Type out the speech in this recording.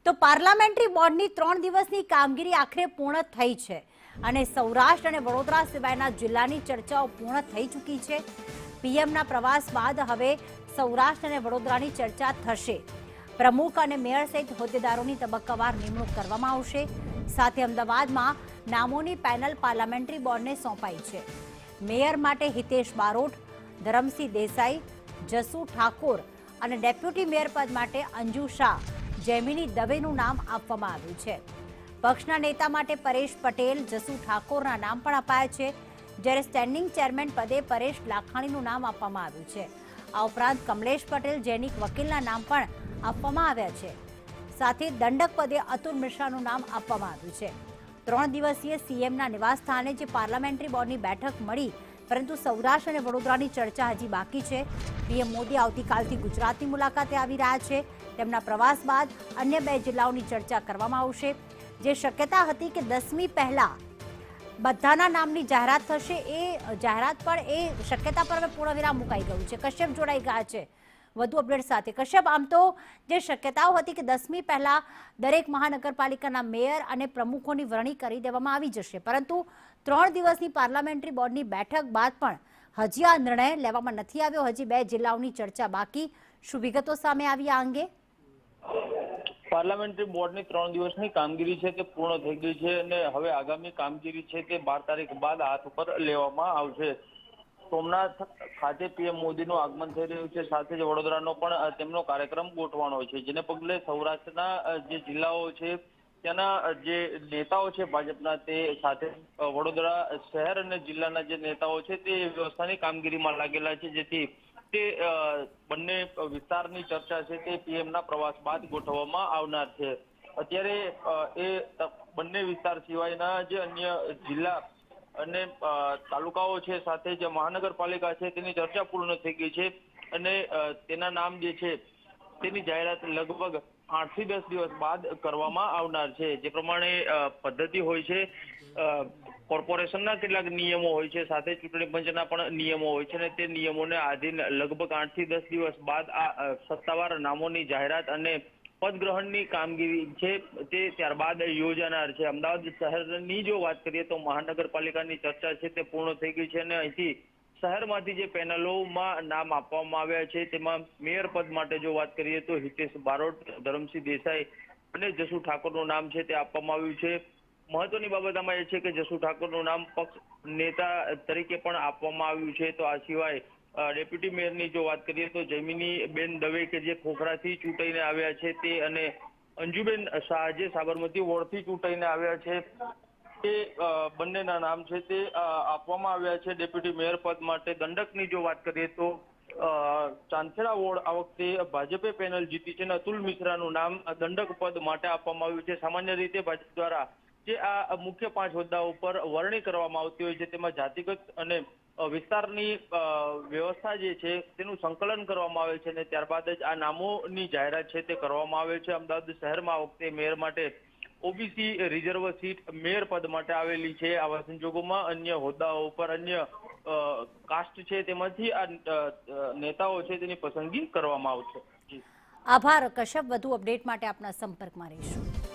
તો પાર્લામેન્ટરી બોર્ડની 3 દિવસની કામગીરી આખરે પૂર્ણ થઈ છે અને સૌરાષ્ટ્ર અને વડોદરા સિવાયના જિલ્લાની ચર્ચાઓ પૂર્ણ થઈ ચૂકી છે। પીએમના પ્રવાસ બાદ હવે સૌરાષ્ટ્ર અને વડોદરાની ચર્ચા થશે। પ્રમુખ અને મેયર સહિત હોદ્દેદારોની તબક્કાવાર નિમણૂક કરવામાં આવશે। સાથે અમદાવાદમાં નામોની પેનલ પાર્લામેન્ટરી બોર્ડને સોંપાઈ છે। મેયર માટે હિતેશ બારોટ, ધરમસિંહ દેસાઈ, જસુ ઠાકોર અને ડેપ્યુટી મેયર પદ માટે અંજુ શાહ, જેમિની દવેનું નામ આપવામાં આવ્યું છે। પક્ષના નેતા માટે પરેશ પટેલ, જસુ ઠાકોરના નામ પણ અપાયા છે, જ્યારે સ્ટેન્ડિંગ ચેરમેન પદે પરેશ લાખાણીનું નામ આપવામાં આવ્યું છે। આ ઉપરાંત કમલેશ પટેલ, જૈનિક વકીલના નામ પણ આપવામાં આવ્યા છે। સાથે દંડક પદે અતુલ મિશ્રાનું નામ આપવામાં આવ્યું છે। 3 દિવસીય સીએમના નિવાસસ્થાને જે પાર્લામેન્ટરી બોર્ડની બેઠક મળી, પરંતુ સૌરાષ્ટ્ર અને વડોદરાની ચર્ચા હજી બાકી છે। પીએમ મોદી આવતીકાલથી ગુજરાતની મુલાકાતે આવી રહ્યા છે। તેમના પ્રવાસ બાદ અન્ય 2 જિલ્લાઓની ચર્ચા કરવામાં આવશે। જે શક્યતા હતી કે 10મી પહેલા બધાના નામની જાહેરાત થશે, એ જાહેરાત પણ એ શક્યતા પર હવે પૂર્ણવિરામ મુકાઈ ગયું છે। કશ્યપ જોડાઈ ગયા છે વધુ અપડેટ સાથે। કશ્યપ, આમ તો જે શક્યતાઓ હતી કે 10મી પહેલા દરેક મહાનગરપાલિકાના મેયર અને પ્રમુખોની વરણી કરી દેવામાં આવી જશે, પરંતુ 3 દિવસની પાર્લામેન્ટરી બોર્ડની બેઠક બાદ પણ હજી આ નિર્ણય લેવામાં નથી આવ્યો। હજી 2 જિલ્લાઓની ચર્ચા બાકી। શું વિગતો સામે આવી આ અંગે? પાર્લામેન્ટરી બોર્ડની 3 દિવસની કામગીરી છે તે પૂર્ણ થઈ ગઈ છે અને હવે આગામી કામગીરી છે તે 12 તારીખ બાદ હાથ ઉપર લેવામાં આવશે। સોમનાથ ખાતે પીએમ મોદીનું આગમન થઈ રહ્યું છે, સાથે જ વડોદરાનો પણ તેમનો કાર્યક્રમ ગોઠવાનો છે, જેને પગલે સૌરાષ્ટ્રના જે જિલ્લાઓ છે ત્યાંના જે નેતાઓ છે ભાજપના, તે સાથે વડોદરા શહેર અને જિલ્લાના જે નેતાઓ છે તે વ્યવસ્થાની કામગીરીમાં લાગેલા છે, જેથી તે બંને વિસ્તારની ચર્ચા છે તે પીએમના પ્રવાસ બાદ ગોઠવવામાં આવનાર છે। અત્યારે એ બંને વિસ્તાર સિવાયના જે અન્ય જિલ્લા અને તાલુકાઓ છે, સાથે જે મહાનગરપાલિકા છે તેની ચર્ચા પૂર્ણ થઈ ગઈ છે અને તેના નામ જે છે તેની જાહેરાત લગભગ 8 થી 10 દિવસ બાદ કરવામાં આવનાર છે। જે પ્રમાણે પદ્ધતિ હોય છે, કોર્પોરેશનના કેટલાક નિયમો હોય છે, સાથે ચૂંટણી પંચના પણ નિયમો હોય છે અને તે નિયમોને આધીન લગભગ 8 થી 10 દિવસ બાદ આ સત્તાવાર નામોની જાહેરાત અને પદગ્રહણની કામગીરી છે તે ત્યારબાદ યોજાનાર છે। અમદાવાદ શહેરની જો વાત કરીએ તો મહાનગરપાલિકાની ચર્ચા છે તે પૂર્ણ થઈ ગઈ છે અને અહીંથી શહેરમાંથી જે પેનલોમાં નામ આપવામાં આવ્યા છે તેમાં મેયર પદ માટે જો વાત કરીએ તો હિતેશ બારોટ, ધરમસિંહ દેસાઈ અને જસુ ઠાકોરનું નામ છે તે આપવામાં આવ્યું છે। મહત્વની બાબત આમાં એ છે કે જસુ ઠાકોરનું નામ પક્ષ નેતા તરીકે પણ આપવામાં આવ્યું છે। તો આ સિવાય ડેપ્યુટી મેયરની જો વાત કરીએ તો જૈમિની બેન દવે કે જે ખોખરાથી ચૂંટાઈને આવ્યા છે તે, અને અંજુબેન શાહ જે સાબરમતી વોર્ડથી ચૂંટાઈને આવ્યા છે, તે બંનેના નામ છે તે આપવામાં આવ્યા છે ડેપ્યુટી મેયર પદ માટે। દંડકની જો વાત કરીએ તો ચાંદખેડા વોર્ડ આ વખતે ભાજપે પેનલ જીતી છે અને અતુલ મિશ્રાનું નામ દંડક પદ માટે આપવામાં આવ્યું છે। સામાન્ય રીતે ભાજપ દ્વારા જે આ મુખ્ય 5 હોદ્દાઓ પર વરણી કરવામાં આવતી હોય છે, તેમાં જાતિગત અને વિસ્તારની વ્યવસ્થા જે છે તેનું સંકલન કરવામાં આવે છે અને ત્યારબાદ જ આ નામોની જાહેરાત છે તે કરવામાં આવે છે। અમદાવાદ શહેરમાં આ વખતે મેયર માટે ઓબીસી રિઝર્વ સીટ મેયર પદ માટે આવેલી છે। આવા સંજોગોમાં અન્ય હોદ્દાઓ ઉપર અન્ય કાસ્ટ છે તેમાંથી આ નેતાઓ છે તેની પસંદગી કરવામાં આવશે। આભાર કશ્યપ, વધુ અપડેટ માટે આપના સંપર્કમાં રહીશું।